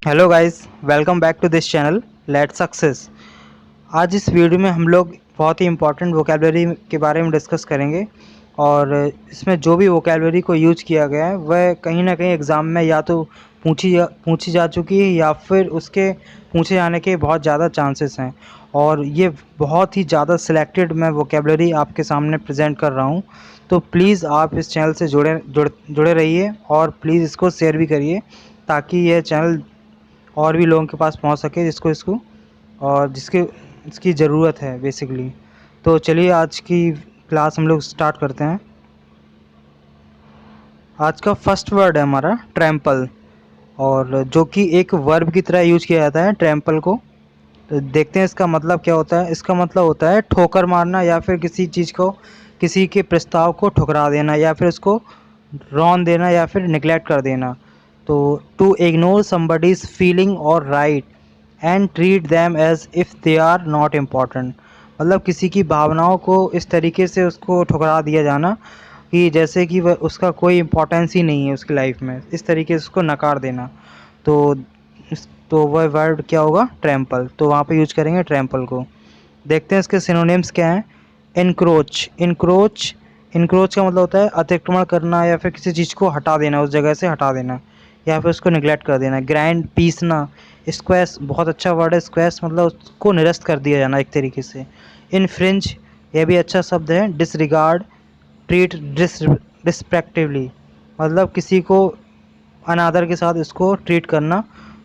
Hello guys, welcome back to this channel let success. आज इस video में हम लोग बहुत ही इंपॉर्टेंट वोकेबलरी के बारे में डिस्कस करेंगे। और इसमें जो भी वोकेबलरी को यूज किया गया है वह कहीं ना कहीं एग्ज़ाम में या तो पूछी जा चुकी है या फिर उसके पूछे जाने के बहुत ज़्यादा चांसेस हैं। और ये बहुत ही ज़्यादा सिलेक्टेड मैं वोकेबलरी आपके सामने प्रेजेंट कर रहा हूँ। तो प्लीज़ आप इस चैनल से जुड़े रहिए और प्लीज़ इसको शेयर भी करिए ताकि यह चैनल और भी लोगों के पास पहुंच सके जिसको इसको और जिसके इसकी ज़रूरत है बेसिकली। तो चलिए आज की क्लास हम लोग स्टार्ट करते हैं। आज का फर्स्ट वर्ड है हमारा ट्रैम्पल, और जो कि एक वर्ब की तरह यूज किया जाता है ट्रैम्पल को। तो देखते हैं इसका मतलब क्या होता है। इसका मतलब होता है ठोकर मारना या फिर किसी चीज़ को, किसी के प्रस्ताव को ठुकरा देना या फिर उसको रौन देना या फिर निगलेक्ट कर देना। तो टू इग्नोर समबडीज फीलिंग और right and treat them as if they are not important. मतलब किसी की भावनाओं को इस तरीके से उसको ठुकरा दिया जाना कि जैसे कि वह उसका कोई इम्पोर्टेंस ही नहीं है उसकी लाइफ में, इस तरीके से उसको नकार देना। तो तो वह वर्ड क्या होगा? ट्रैम्पल। तो वहाँ पे यूज करेंगे ट्रैम्पल को। देखते हैं इसके सिनोनिम्स क्या हैं। इनक्रोच। इनक्रोच का मतलब होता है अतिक्रमण करना या फिर किसी चीज़ को हटा देना, उस जगह से हटा देना या फिर उसको निगलेक्ट कर देना। ग्राइंड, पीसना। स्क्वैश, बहुत अच्छा वर्ड है स्क्वैश, मतलब उसको निरस्त कर दिया जाना एक तरीके से। इनफ्रिंज, यह भी अच्छा शब्द है। डिसरिगार्ड, ट्रीट डिसरेस्पेक्टिवली, मतलब किसी को अनादर के साथ इसको ट्रीट करना।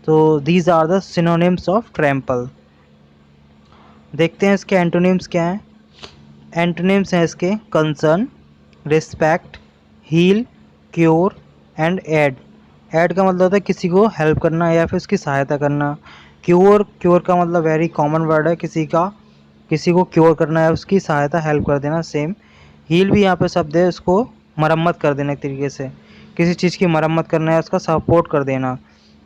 तो these are the synonyms of trample. देखते हैं इसके एंटोनिम्स क्या हैं। एंटोनिम्स हैं इसके concern, respect, heal, cure and aid. Aid का मतलब होता है किसी को हेल्प करना या फिर उसकी सहायता करना। क्योर का मतलब वेरी कॉमन वर्ड है, किसी को क्योर करना है, उसकी सहायता हेल्प कर देना। सेम हील भी यहाँ पे शब्द है, उसको मरम्मत कर देना एक तरीके से, किसी चीज़ की मरम्मत करना है, उसका सपोर्ट कर देना।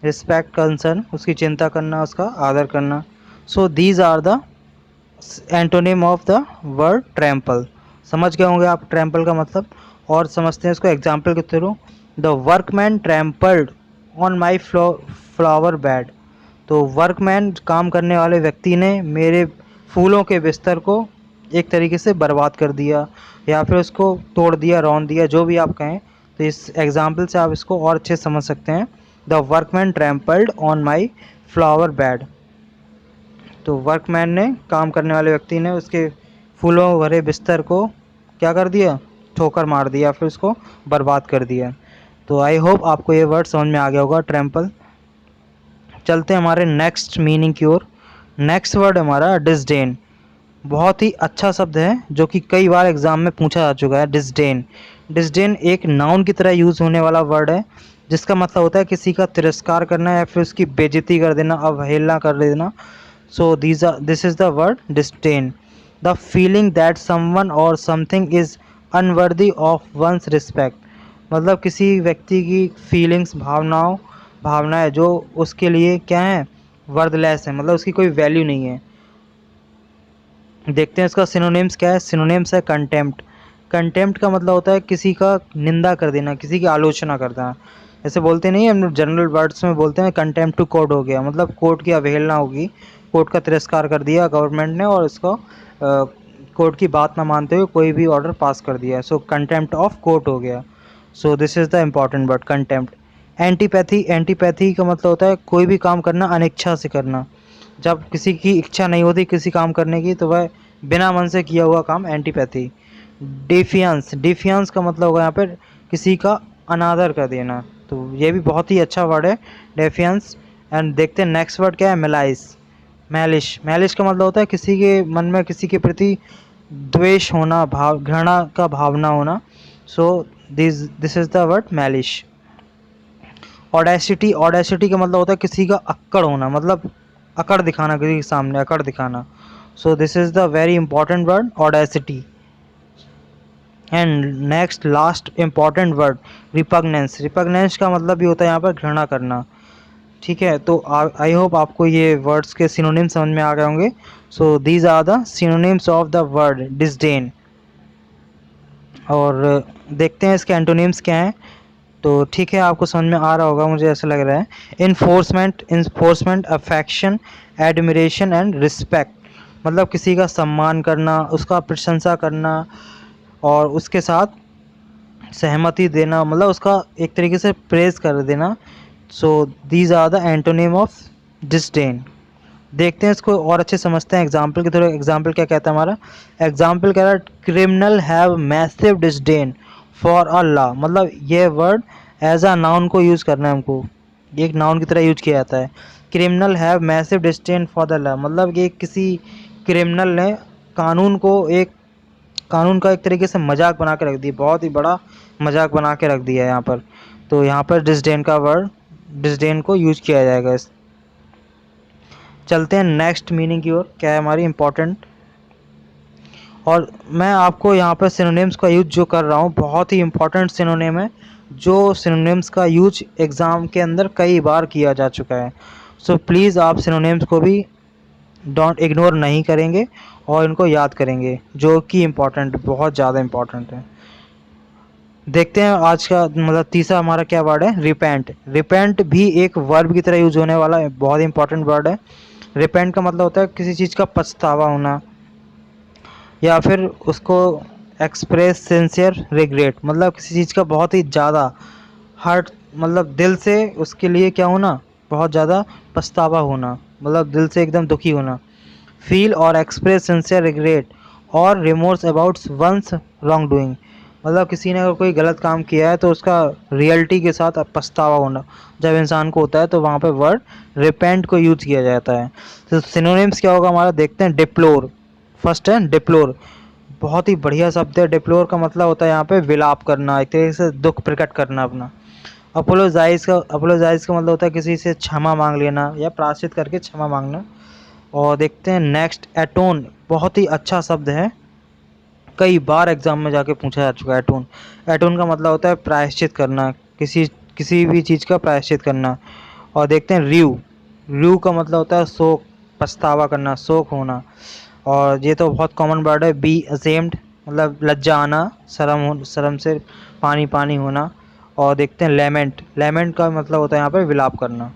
रिस्पेक्ट, कंसर्न, उसकी चिंता करना, उसका आदर करना। So these are the antonym of the word trample. समझ गए होंगे आप ट्रैम्पल का मतलब। और समझते हैं इसको एग्जाम्पल के through. The workman trampled on my flower bed. तो वर्कमैन, काम करने वाले व्यक्ति ने मेरे फूलों के बिस्तर को एक तरीके से बर्बाद कर दिया या फिर उसको तोड़ दिया, रौंद दिया, जो भी आप कहें। तो इस एग्जाम्पल से आप इसको और अच्छे से समझ सकते हैं। The workman trampled on my flower bed. तो वर्कमैन ने, काम करने वाले व्यक्ति ने, उसके फूलों भरे बिस्तर को क्या कर दिया? ठोकर मार दिया, फिर उसको बर्बाद कर दिया। तो आई होप आपको ये वर्ड समझ में आ गया होगा ट्रैम्पल। चलते हैं हमारे नेक्स्ट मीनिंग की ओर। नेक्स्ट वर्ड हमारा डिसडेन। बहुत ही अच्छा शब्द है जो कि कई बार एग्जाम में पूछा जा चुका है। डिसडेन। डिसडेन एक नाउन की तरह यूज होने वाला वर्ड है जिसका मतलब होता है किसी का तिरस्कार करना या फिर उसकी बेइज्जती कर देना, अवहेलना कर देना। So this is the word disdain. The feeling that someone or something is unworthy of one's respect. मतलब किसी व्यक्ति की फीलिंग्स, भावनाएं जो उसके लिए क्या है? वर्थलेस है, मतलब उसकी कोई वैल्यू नहीं है। देखते हैं इसका सिनोनिम्स क्या है। सिनोनिम्स है कंटेम्प्ट। कंटेम्प्ट का मतलब होता है किसी का निंदा कर देना, किसी की आलोचना करना। ऐसे बोलते नहीं, हम जनरल वर्ड्स में बोलते हैं कंटेम्प्ट टू कोर्ट हो गया, मतलब कोर्ट की अवहेलना होगी, कोर्ट का तिरस्कार कर दिया गवर्नमेंट ने और इसको कोर्ट की बात ना मानते हुए कोई भी ऑर्डर पास कर दिया। सो कंटेम्प्ट ऑफ कोर्ट हो गया। सो this is the important word contempt. Antipathy. Antipathy का मतलब होता है कोई भी काम करना अनिच्छा से करना। जब किसी की इच्छा नहीं होती किसी काम करने की तो वह बिना मन से किया हुआ काम एंटीपैथी। डिफियंस। डिफियंस का मतलब होगा यहाँ पर किसी का अनादर कर देना। तो ये भी बहुत ही अच्छा वर्ड है, डेफियंस। एंड देखते हैं नेक्स्ट वर्ड क्या है। मेलाइस। मैलिश। मैलिश का मतलब होता है किसी के मन में किसी के प्रति द्वेष होना, घृणा का भावना होना। So this is the word malice. Audacity. Audacity का मतलब होता है किसी का अक्कड़ होना, मतलब अकड़ दिखाना, किसी के सामने अकड़ दिखाना। So this is the very important word audacity. And next last important word repugnance. Repugnance का मतलब भी होता है यहाँ पर घृणा करना। ठीक है, तो आई होप आपको ये वर्ड्स के सिनोनिम समझ में आ गए होंगे। So these are the synonyms of the word disdain. और देखते हैं इसके एंटोनिम्स क्या हैं। तो ठीक है, आपको समझ में आ रहा होगा मुझे ऐसा लग रहा है। Enforcement, affection, admiration and respect, मतलब किसी का सम्मान करना, उसका प्रशंसा करना और उसके साथ सहमति देना, मतलब उसका एक तरीके से प्रेज कर देना। So these are the antonym of disdain. देखते हैं इसको और अच्छे समझते हैं एग्जाम्पल के थ्रू। एग्जाम्पल क्या कहता है हमारा? एग्जाम्पल कह रहा है criminal have massive disdain for a law, मतलब ये वर्ड एज अ नाउन को यूज़ करना है हमको, ये एक नाउन की तरह यूज किया जाता है। Criminal have massive disdain for the law, मतलब ये किसी क्रिमिनल ने कानून का एक तरीके से मजाक बना के रख दिया, बहुत ही बड़ा मजाक बना के रख दिया है यहाँ पर। तो यहाँ पर डिसडेन का वर्ड, डिसडेन को यूज किया जाएगा। चलते हैं नेक्स्ट मीनिंग की ओर, क्या है हमारी इम्पोर्टेंट। और मैं आपको यहाँ पर सिनोनिम्स का यूज जो कर रहा हूँ, बहुत ही इम्पोर्टेंट सिनोनिम है, जो सिनोनिम्स का यूज एग्ज़ाम के अंदर कई बार किया जा चुका है। सो प्लीज़ आप सिनोनिम्स को भी डोंट इग्नोर नहीं करेंगे और इनको याद करेंगे, जो कि इम्पोर्टेंट, बहुत ज़्यादा इम्पोर्टेंट है। देखते हैं आज का मतलब तीसरा हमारा क्या वर्ड है, रिपेंट। रिपेंट भी एक वर्ब की तरह यूज होने वाला बहुत इंपॉर्टेंट वर्ड है। रिपेंट का मतलब होता है किसी चीज़ का पछतावा होना, या फिर उसको एक्सप्रेस सिंसियर रिग्रेट, मतलब किसी चीज़ का बहुत ही ज़्यादा हर्ट, मतलब दिल से उसके लिए क्या होना, बहुत ज़्यादा पछतावा होना, मतलब दिल से एकदम दुखी होना। फील और एक्सप्रेस सिंसियर रिग्रेट और remorse about one's wrong doing, मतलब किसी ने अगर कोई गलत काम किया है तो उसका रियलिटी के साथ पछतावा होना जब इंसान को होता है, तो वहाँ पे वर्ड रिपेंट को यूज किया जाता है। तो सिनोनिम्स क्या होगा हमारा, देखते हैं। डिप्लोर, फर्स्ट है डिप्लोर, बहुत ही बढ़िया शब्द है। डिप्लोर का मतलब होता है यहाँ पे विलाप करना, एक तरीके से दुख प्रकट करना अपना। अपोलोजाइज का मतलब होता है किसी से क्षमा मांग लेना या प्रायश्चित करके क्षमा मांगना। और देखते हैं नेक्स्ट, एटोन, बहुत ही अच्छा शब्द है, कई बार एग्जाम में जाके पूछा जा चुका है एटोन। एटोन का मतलब होता है प्रायश्चित करना, किसी किसी भी चीज़ का प्रायश्चित करना। और देखते हैं र्यू, र्यू का मतलब होता है शोक, पछतावा करना, शोक होना। और ये तो बहुत कॉमन वर्ड है। बी असेम्ड, मतलब लज्जा आना, शर्म से पानी पानी होना। और देखते हैं लेमेंट, लेमेंट का मतलब होता है यहाँ पर विलाप करना।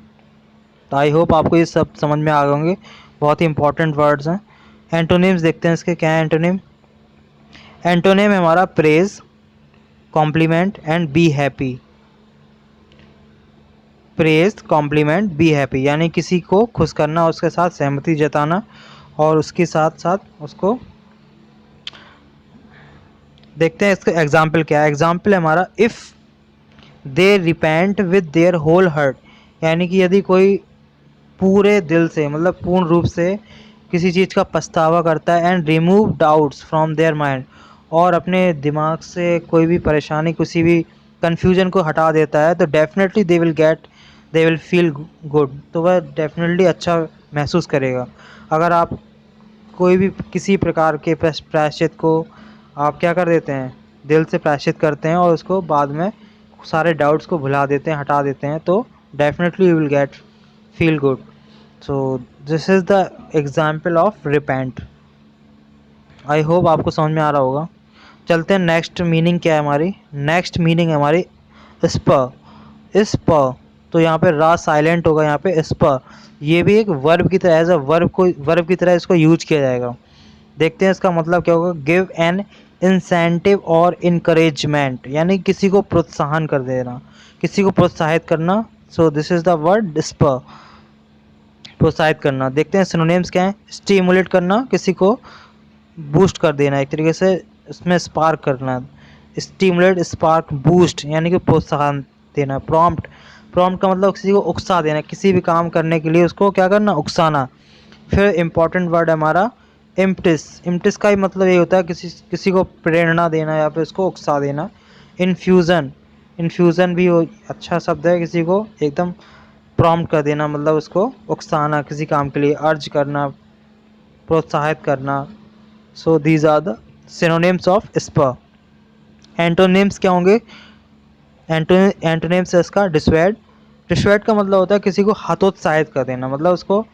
तो आई होप आपको ये सब समझ में आ गए होंगे, बहुत ही इंपॉर्टेंट वर्ड्स हैं। एंटोनिम्स देखते हैं इसके क्या है एंटोनिम। एंटोनिम है हमारा praise, compliment and be happy. Praise, compliment, be happy, यानी किसी को खुश करना, उसके साथ सहमति जताना और उसके साथ साथ उसको। देखते हैं इसका एग्जाम्पल क्या है। एग्जाम्पल है हमारा if they repent with their whole heart, यानी कि यदि कोई पूरे दिल से, मतलब पूर्ण रूप से किसी चीज़ का पछतावा करता है and remove doubts from their mind, और अपने दिमाग से कोई भी परेशानी, किसी भी कन्फ्यूजन को हटा देता है, तो definitely they will feel good, तो वह डेफिनेटली अच्छा महसूस करेगा। अगर आप कोई भी किसी प्रकार के प्रायश्चित को आप क्या कर देते हैं, दिल से प्रायश्चित करते हैं और उसको बाद में सारे डाउट्स को भुला देते हैं, हटा देते हैं, तो definitely you will get feel good. So this is the example of repent. I hope आपको समझ में आ रहा होगा। चलते हैं नेक्स्ट मीनिंग क्या है हमारी। नेक्स्ट मीनिंग है हमारी स्पर। तो यहाँ पे रा साइलेंट होगा, यहाँ पे स्पर, ये भी एक वर्ब की तरह, एज अ वर्ब की तरह इसको यूज किया जाएगा। देखते हैं इसका मतलब क्या होगा। गिव एन इंसेंटिव और इनकरेजमेंट, यानी किसी को प्रोत्साहन कर देना, किसी को प्रोत्साहित करना। So this is the word spur, प्रोत्साहित करना। देखते हैं सिनोनिम्स क्या है। स्टिमुलेट करना, किसी को बूस्ट कर देना, एक तरीके से इसमें स्पार्क करना। स्टिमुलेट, स्पार्क, बूस्ट, यानी कि प्रोत्साहन देना। प्रॉम्प्ट, प्रॉम्प्ट का मतलब किसी को उकसा देना, किसी भी काम करने के लिए उसको क्या करना, उकसाना। फिर इम्पॉर्टेंट वर्ड है हमारा इम्पटिस। इम्पटिस का ही मतलब ये होता है किसी को प्रेरणा देना या फिर उसको उकसा देना। इन्फ्यूज़न, इन्फ्यूज़न भी अच्छा शब्द है, किसी को एकदम प्रॉम्प्ट कर देना, मतलब उसको उकसाना, किसी काम के लिए अर्ज करना, प्रोत्साहित करना। So these are the synonyms of spur. Antonyms क्या होंगे। एंटोनिम्स है इसका डिसवेड। डिसवेड का मतलब होता है किसी को हतोत्साहित कर देना, मतलब उसको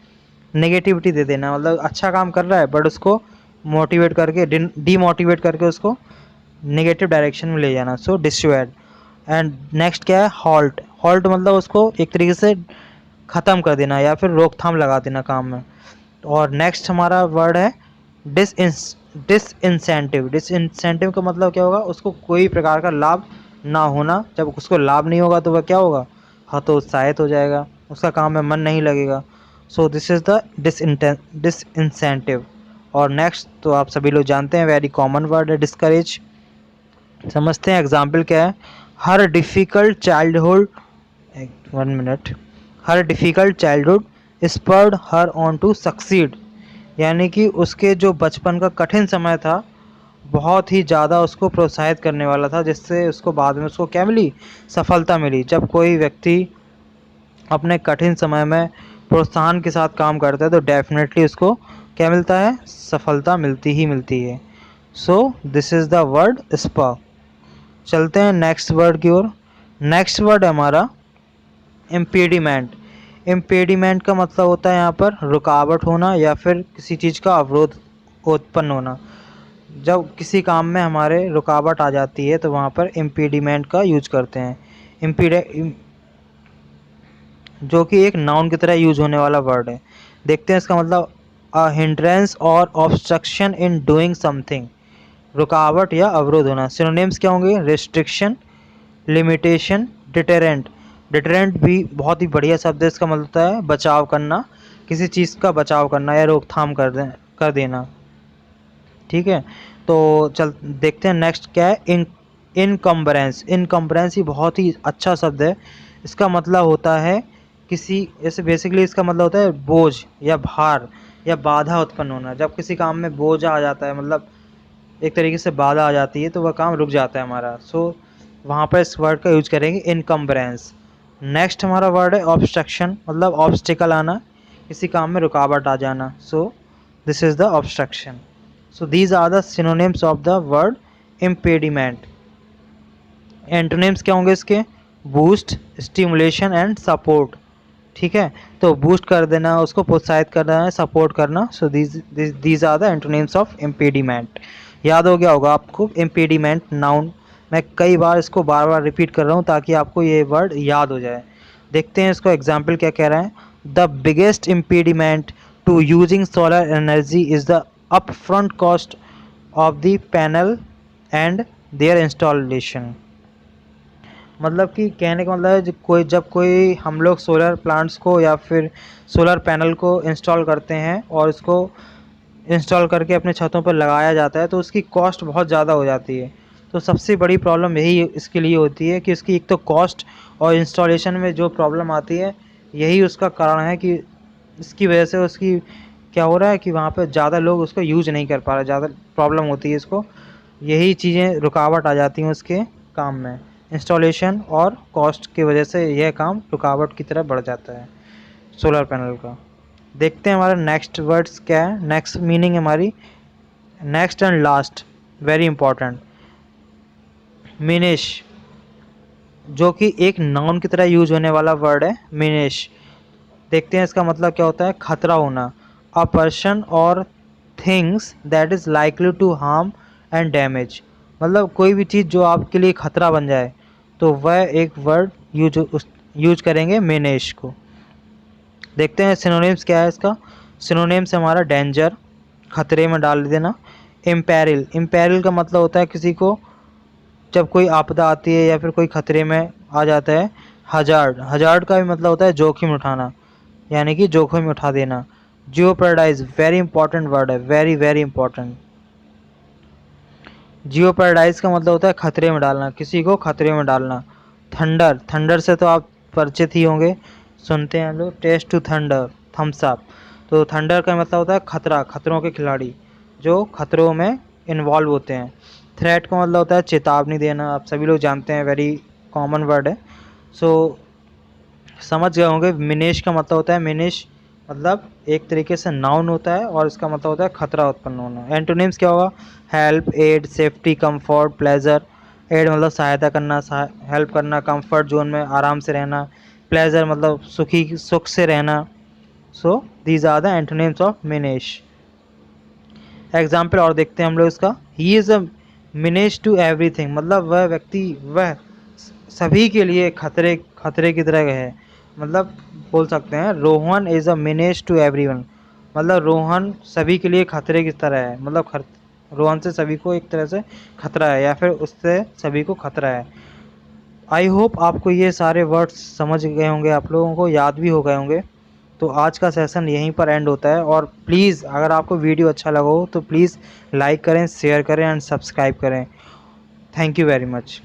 नेगेटिविटी दे देना, मतलब अच्छा काम कर रहा है बट उसको मोटिवेट करके, डीमोटिवेट करके उसको नेगेटिव डायरेक्शन में ले जाना। सो डिसवेड। एंड नेक्स्ट क्या है, हॉल्ट। हॉल्ट मतलब उसको एक तरीके से ख़त्म कर देना या फिर रोकथाम लगा देना काम में। और नेक्स्ट हमारा वर्ड है डिसइंसेंटिव। डिसइंसेंटिव का मतलब क्या होगा, उसको कोई प्रकार का लाभ ना होना। जब उसको लाभ नहीं होगा तो वह क्या होगा, हतोत्साहित हो जाएगा, उसका काम में मन नहीं लगेगा। So this is the disincentive. और नेक्स्ट तो आप सभी लोग जानते हैं, वेरी कॉमन वर्ड है डिस्करेज। समझते हैं एग्जाम्पल क्या है। Her difficult childhood, 1 minute, her difficult childhood spurred her on to succeed. यानी कि उसके जो बचपन का कठिन समय था, बहुत ही ज़्यादा उसको प्रोत्साहित करने वाला था, जिससे उसको बाद में उसको क्या मिली, सफलता मिली। जब कोई व्यक्ति अपने कठिन समय में प्रोत्साहन के साथ काम करता है तो डेफिनेटली उसको क्या मिलता है, सफलता मिलती ही मिलती है। So this is the word spur. चलते हैं नेक्स्ट वर्ड की ओर। नेक्स्ट वर्ड है हमारा इम्पीडिमेंट। इम्पीडिमेंट का मतलब होता है यहाँ पर रुकावट होना या फिर किसी चीज़ का अवरोध उत्पन्न होना। जब किसी काम में हमारे रुकावट आ जाती है तो वहाँ पर इम्पीडिमेंट का यूज करते हैं। इम्पीडे जो कि एक नाउन की तरह यूज होने वाला वर्ड है। देखते हैं इसका मतलब, अ हिंड्रेंस और ऑब्स्ट्रक्शन इन डूइंग समथिंग। रुकावट या अवरोध होना। सिनोनिम्स क्या होंगे, रेस्ट्रिक्शन, लिमिटेशन, डिटेरेंट। डिटेरेंट भी बहुत ही बढ़िया शब्द है, इसका मतलब होता है बचाव करना, किसी चीज़ का बचाव करना या रोकथाम कर देना। ठीक है, तो चल देखते हैं नेक्स्ट क्या है, इनकम्बरेंस। इनकम्बरेंस ही बहुत ही अच्छा शब्द है। इसका मतलब होता है किसी, जैसे बेसिकली इसका मतलब होता है बोझ या भार या बाधा उत्पन्न होना। जब किसी काम में बोझ आ जाता है, मतलब एक तरीके से बाधा आ जाती है, तो वह काम रुक जाता है हमारा। सो वहाँ पर इस वर्ड का यूज करेंगे इनकम्बरेंस। नेक्स्ट हमारा वर्ड है ऑब्स्ट्रक्शन, मतलब ऑब्स्टिकल आना, किसी काम में रुकावट आ जाना। So this is the obstruction. So these are the synonyms of the word impediment. Antonyms क्या होंगे इसके, बूस्ट, स्टिमुलेशन एंड सपोर्ट। ठीक है, तो बूस्ट कर देना, उसको प्रोत्साहित करना है, सपोर्ट करना। So these are the antonyms of impediment. याद हो गया होगा आपको इम्पेडिमेंट नाउन। मैं कई बार इसको बार बार रिपीट कर रहा हूँ ताकि आपको ये वर्ड याद हो जाए। देखते हैं इसको एग्जाम्पल क्या कह रहा है। The biggest impediment to using solar energy is the up front cost of the panel and their installation. मतलब कि कहने का मतलब है, जब कोई हम लोग सोलर प्लांट्स को या फिर सोलर पैनल को इंस्टॉल करते हैं और इसको इंस्टॉल करके अपने छतों पर लगाया जाता है, तो उसकी कॉस्ट बहुत ज़्यादा हो जाती है। तो सबसे बड़ी प्रॉब्लम यही इसके लिए होती है कि इसकी एक तो कॉस्ट और इंस्टॉलेशन में जो प्रॉब्लम आती है, यही उसका कारण है कि इसकी वजह से उसकी क्या हो रहा है कि वहाँ पर ज़्यादा लोग उसको यूज नहीं कर पा रहे, ज़्यादा प्रॉब्लम होती है इसको। यही चीज़ें रुकावट आ जाती हैं उसके काम में। इंस्टॉलेशन और कॉस्ट की वजह से यह काम रुकावट की तरफ बढ़ जाता है सोलर पैनल का। देखते हैं हमारा नेक्स्ट वर्ड्स क्या है, नेक्स्ट मीनिंग हमारी। Next and last, very important, minish, जो कि एक नाउन की तरह यूज होने वाला वर्ड है, मिनिश। देखते हैं इसका मतलब क्या होता है, खतरा होना। अ पर्सन और things that is likely to harm and damage. मतलब कोई भी चीज़ जो आपके लिए खतरा बन जाए, तो वह एक वर्ड यूज करेंगे मिनिश को। देखते हैं सिनोनिम्स क्या है इसका। सिनोनिम्स हमारा डेंजर, खतरे में डाल देना। इम्पेरिल, इम्पेरिल का मतलब होता है किसी को जब कोई आपदा आती है या फिर कोई खतरे में आ जाता है। हजार्ड, हजार्ड का भी मतलब होता है जोखिम उठाना, यानी कि जोखिम उठा देना। जियोपैराडाइज, वेरी इंपॉर्टेंट वर्ड है, वेरी वेरी इंपॉर्टेंट। जियोपैराडाइज का मतलब होता है खतरे में डालना, किसी को खतरे में डालना। थंडर, थंडर से तो आप परिचित ही होंगे, सुनते हैं हम लोग, taste to thunder, thums up. तो थंडर का मतलब होता है खतरा, खतरों के खिलाड़ी, जो खतरों में इन्वॉल्व होते हैं। थ्रेट का मतलब होता है चेतावनी देना, आप सभी लोग जानते हैं, वेरी कॉमन वर्ड है। सो समझ गए होंगे। मिनेश का मतलब होता है, मिनिश मतलब एक तरीके से नाउन होता है और इसका मतलब होता है खतरा उत्पन्न होना। एंटोनिम्स क्या होगा, help, aid, safety, comfort, pleasure. Aid मतलब सहायता करना, हेल्प करना, कंफर्ट जोन में आराम से रहना, प्लेजर मतलब सुख से रहना। So these are the antonyms of menace. Example और देखते हैं हम लोग इसका। He is a menace to everything, मतलब वह व्यक्ति, वह सभी के लिए खतरे खतरे की तरह है। मतलब बोल सकते हैं Rohan is a menace to everyone. मतलब रोहन सभी के लिए खतरे की तरह है। मतलब रोहन से सभी को एक तरह से खतरा है या फिर उससे सभी को खतरा है। आई होप आपको ये सारे वर्ड्स समझ गए होंगे, आप लोगों को याद भी हो गए होंगे। तो आज का सेशन यहीं पर एंड होता है। और प्लीज़ अगर आपको वीडियो अच्छा लगा हो तो प्लीज़ लाइक करें, शेयर करें एंड सब्सक्राइब करें। Thank you very much.